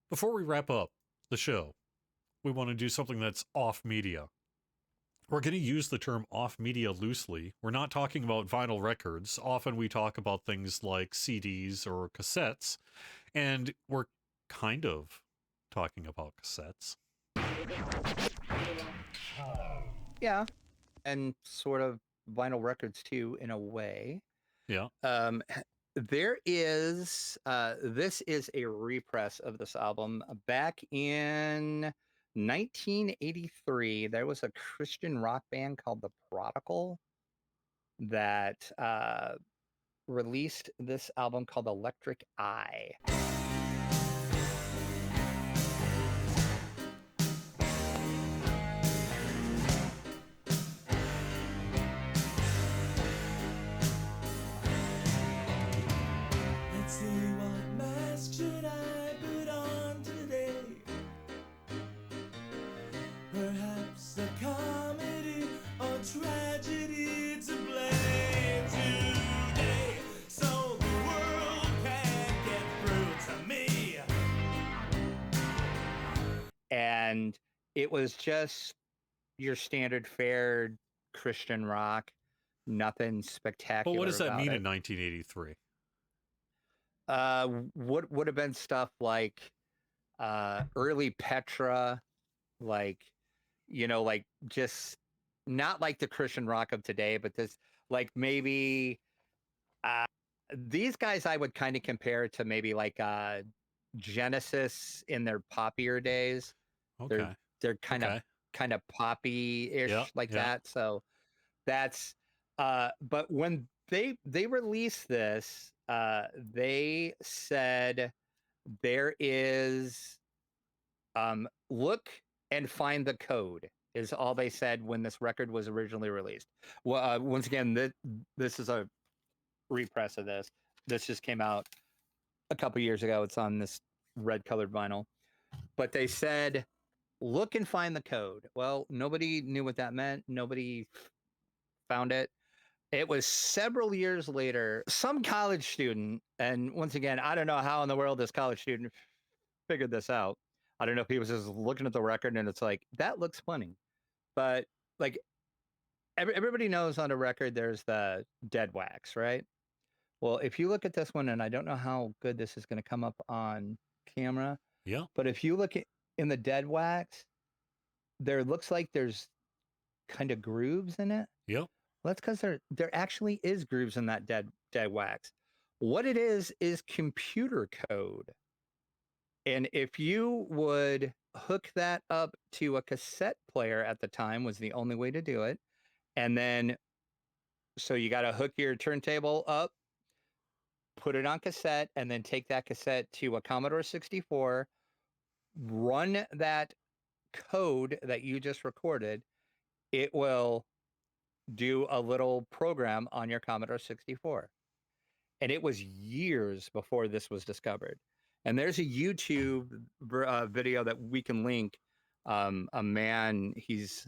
Before we wrap up the show, we want to do something that's off media. We're going to use the term off media loosely. We're not talking about vinyl records. Often we talk about things like CDs or cassettes, and we're kind of talking about cassettes. Yeah, and sort of vinyl records too, in a way. Yeah. There is this is a repress of this album. Back in 1983, there was a Christian rock band called The Prodigal that released this album called Electric Eye. Let's see, what mask should I put on today? Perhaps a comedy or tragedy to play today, so the world can get through to me. And it was just your standard fare Christian rock, nothing spectacular. But what does that about mean it. in 1983? Would have been stuff like early Petra, like, like just not like the Christian rock of today, but this, like, maybe these guys I would kind of compare to maybe like Genesis in their poppier days. Okay. They're kind of poppy-ish, like that. So that's but when they released this, they said there is look and find the code is all they said when this record was originally released. Well, once again, this is a repress of this. This just came out a couple years ago. It's on this red colored vinyl. But they said, look and find the code. Well, nobody knew what that meant. Nobody found it. It was several years later, some college student, and once again, I don't know how in the world this college student figured this out. I don't know if he was just looking at the record and it's like, that looks funny. But like everybody knows on a record, there's the dead wax, right? Well, if you look at this one, and I don't know how good this is going to come up on camera. Yeah. But if you look in the dead wax, there looks like there's kind of grooves in it. Yep. Well, that's because there actually is grooves in that dead wax. What it is computer code. And if you would hook that up to a cassette player at the time was the only way to do it. And then, so you got to hook your turntable up, put it on cassette, and then take that cassette to a Commodore 64, run that code that you just recorded. It will do a little program on your Commodore 64. And it was years before this was discovered. And there's a YouTube video that we can link. A man, he's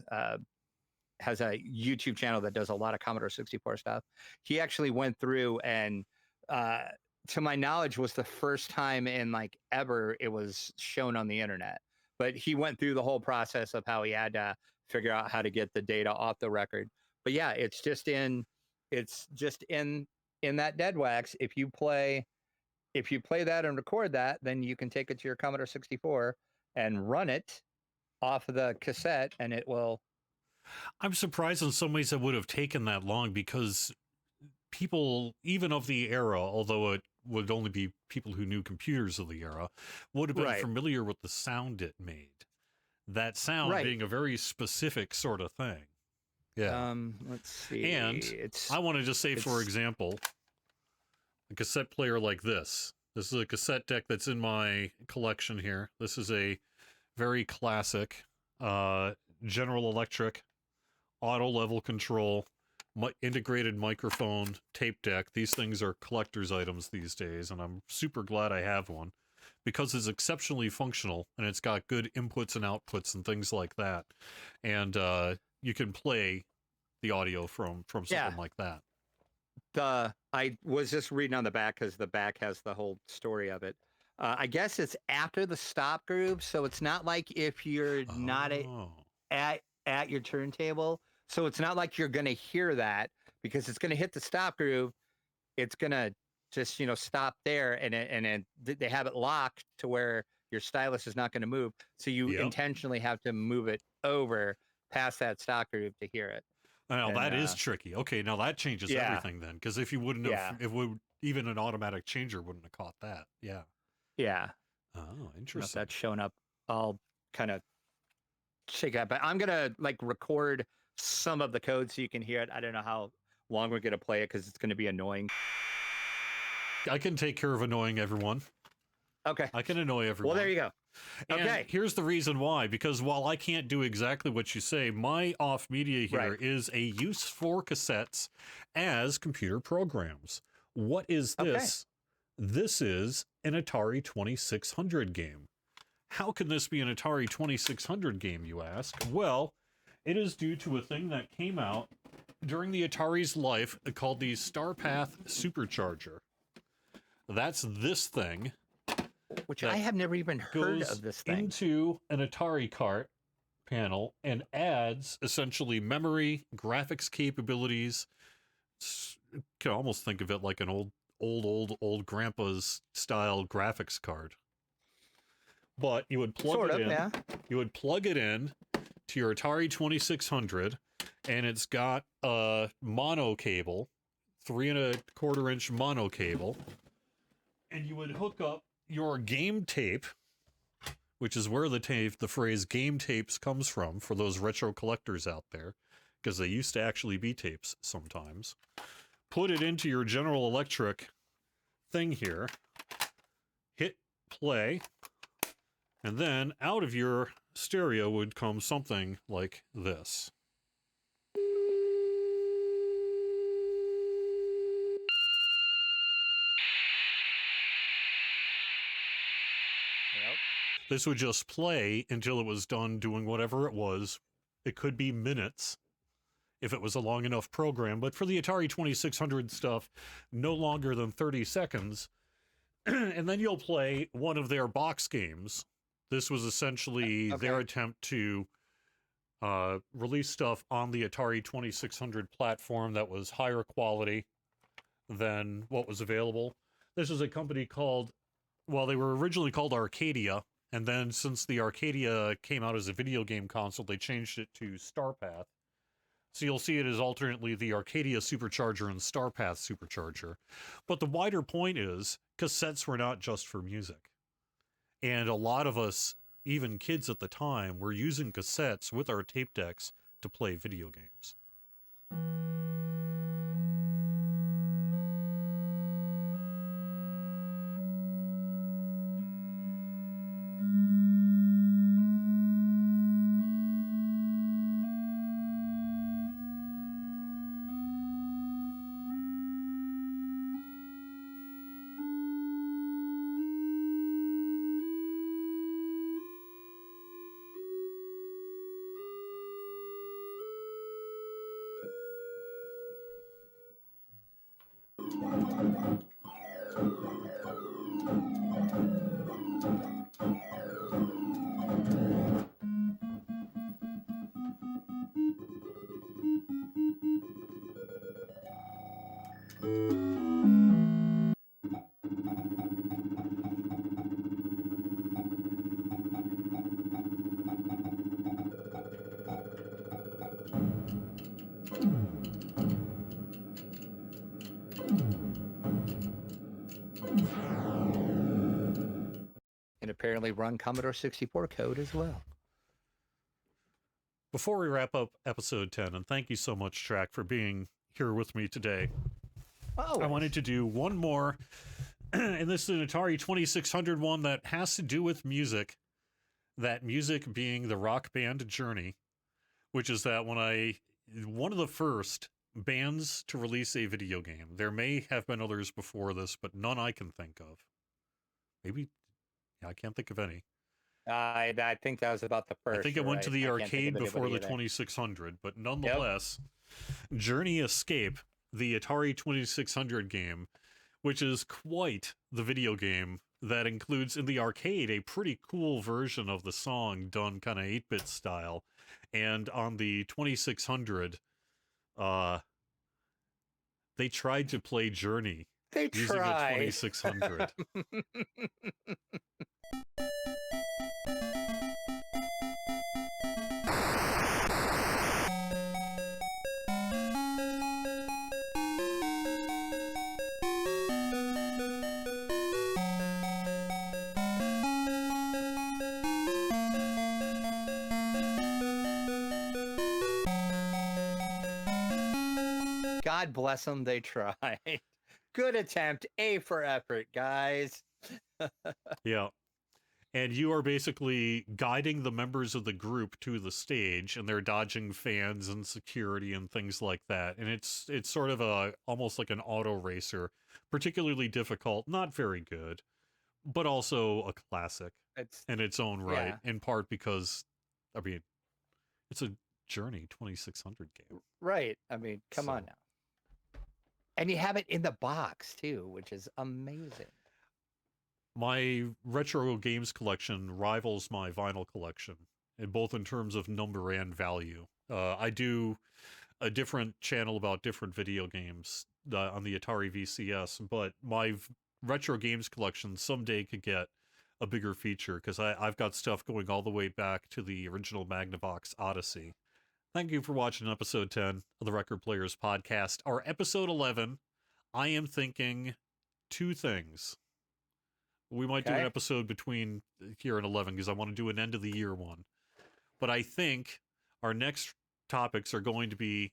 has a YouTube channel that does a lot of Commodore 64 stuff. He actually went through and, to my knowledge, was the first time in like ever it was shown on the internet. But he went through the whole process of how he had to figure out how to get the data off the record. But yeah, it's just in that dead wax. If you play that and record that, then you can take it to your Commodore 64 and run it off of the cassette, and it will. I'm surprised in some ways it would have taken that long, because people, even of the era, although it would only be people who knew computers of the era, would have been familiar with the sound it made. That sound being a very specific sort of thing. Yeah. Let's see. And I want to just say, for example, a cassette player like this. This is a cassette deck that's in my collection here. This is a very classic General Electric auto level control integrated microphone tape deck. These things are collector's items these days, and I'm super glad I have one because it's exceptionally functional and it's got good inputs and outputs and things like that. And you can play the audio from something like that. I was just reading on the back because the back has the whole story of it. I guess it's after the stop groove, so it's not like if you're not Oh. at your turntable. So it's not like you're gonna hear that because it's gonna hit the stop groove. It's gonna just stop there, and they have it locked to where your stylus is not going to move. So you Yep. intentionally have to move it over past that stop groove to hear it. Now And, that is tricky. Okay, now that changes yeah. everything then, because if you wouldn't have, Yeah. if would even an automatic changer wouldn't have caught that. Yeah. Yeah. Oh, I don't know if interesting. that's showing up. I'll kind of shake that, but I'm gonna record some of the code so you can hear it. I don't know how long we're gonna play it because it's gonna be annoying. I can take care of annoying everyone. Okay. I can annoy everyone. Well, there you go. And Okay. here's the reason why. Because while I can't do exactly what you say, my off media here is a use for cassettes as computer programs. What is this? This is an Atari 2600 game. How can this be an Atari 2600 game, you ask? Well, it is due to a thing that came out during the Atari's life called the Starpath Supercharger. That's this thing. Which I have never even heard of this thing. Into an Atari cart panel and adds essentially memory, graphics capabilities. You can almost think of it like an old grandpa's style graphics card. But you would plug it in. Yeah. You would plug it in to your Atari 2600, and it's got a mono cable, 3¼ inch mono cable, and you would hook up your game tape, which is where the phrase game tapes comes from for those retro collectors out there, because they used to actually be tapes sometimes. Put it into your General Electric thing here, hit play, and then out of your stereo would come something like this. This would just play until it was done doing whatever it was. It could be minutes if it was a long enough program, but for the Atari 2600 stuff, no longer than 30 seconds. And then you'll play one of their box games. This was essentially their attempt to release stuff on the Atari 2600 platform that was higher quality than what was available. This is a company called, well, they were originally called Arcadia. And then since the Arcadia came out as a video game console, they changed it to Starpath. So you'll see it as alternately the Arcadia Supercharger and Starpath Supercharger. But the wider point is, cassettes were not just for music. And a lot of us, even kids at the time, were using cassettes with our tape decks to play video games. And apparently run Commodore 64 code as well. Before we wrap up episode 10, and thank you so much, Track, for being here with me today, I wanted to do one more, and this is an Atari 2600 one that has to do with music, that music being the rock band Journey, which is that one of the first bands to release a video game. There may have been others before this, but none I can think of. Maybe, I can't think of any. I think that was about the first. I think it went to the I can't think arcade of before the anybody either. 2600, but nonetheless, Journey Escape, the Atari 2600 game, which is quite the video game that includes in the arcade a pretty cool version of the song done kind of 8-bit style. And on the 2600, they tried to play Journey They using a tried. 2600. God bless them. They tried. Good attempt. A for effort, guys. Yeah. And you are basically guiding the members of the group to the stage, and they're dodging fans and security and things like that. And it's sort of almost like an auto racer, particularly difficult, not very good, but also a classic It's in its own right, yeah. in part because, I mean, it's a Journey 2600 game. Right. I mean, come on So- now. And you have it in the box too, which is amazing. My retro games collection rivals my vinyl collection, both in terms of number and value. I do a different channel about different video games on the Atari VCS, but my retro games collection someday could get a bigger feature because I've got stuff going all the way back to the original Magnavox Odyssey. Thank you for watching episode 10 of the Record Players Podcast. Our episode 11, I am thinking two things. We might do an Okay. episode between here and 11 because I want to do an end of the year one. But I think our next topics are going to be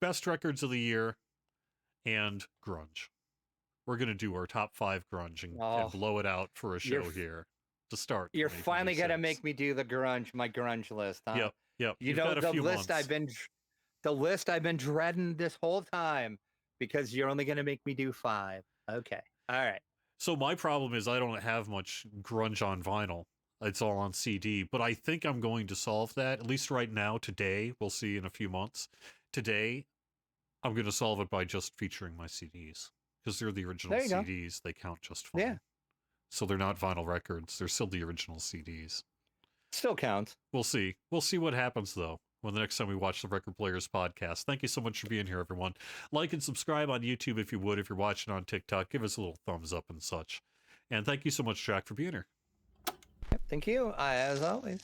best records of the year and grunge. We're going to do our top 5 grunge and Oh, blow it out for a show you're f- here to start. You're finally gonna 2026. make me do my grunge list, huh? Yep. You You've know got a the few list months. the list I've been dreading this whole time because you're only gonna make me do 5. Okay. All right. So my problem is I don't have much grunge on vinyl. It's all on CD, but I think I'm going to solve that, at least right now, today. We'll see in a few months. Today, I'm going to solve it by just featuring my CDs. Because they're the original There you go. CDs. They count just fine. Yeah. So they're not vinyl records. They're still the original CDs. Still counts. We'll see. We'll see what happens, though, when the next time we watch the Record Players Podcast. Thank you so much for being here, everyone. Like and subscribe on YouTube if you would. If you're watching on TikTok, give us a little thumbs up and such. And thank you so much, Jack, for being here. Yep, thank you. As always.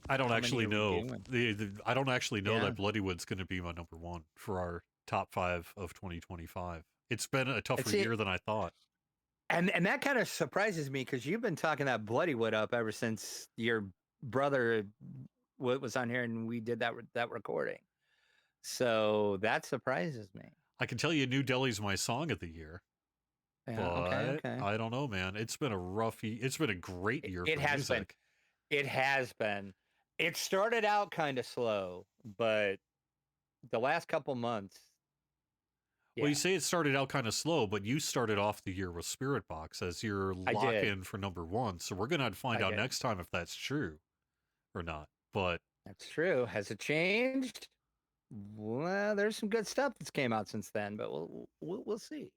I don't How many actually are we know. doing? I don't actually know Yeah. that Bloodywood's going to be my number 1 for our top 5 of 2025. It's been a tougher See- year than I thought. And that kind of surprises me because you've been talking that Bloodywood up ever since your brother was on here and we did that recording. So that surprises me. I can tell you New Delhi's my song of the year, Yeah, but okay. I don't know, man. It's been a rough It's been a great year It for has been. music. It has been. It started out kind of slow, but the last couple months. Well, you yeah. say it started out kind of slow, but you started off the year with Spirit Box as your I did. lock-in for number 1. So we're going to find I out did. next time if that's true or not. But That's true. Has it changed? Well, there's some good stuff that's came out since then, but we'll see.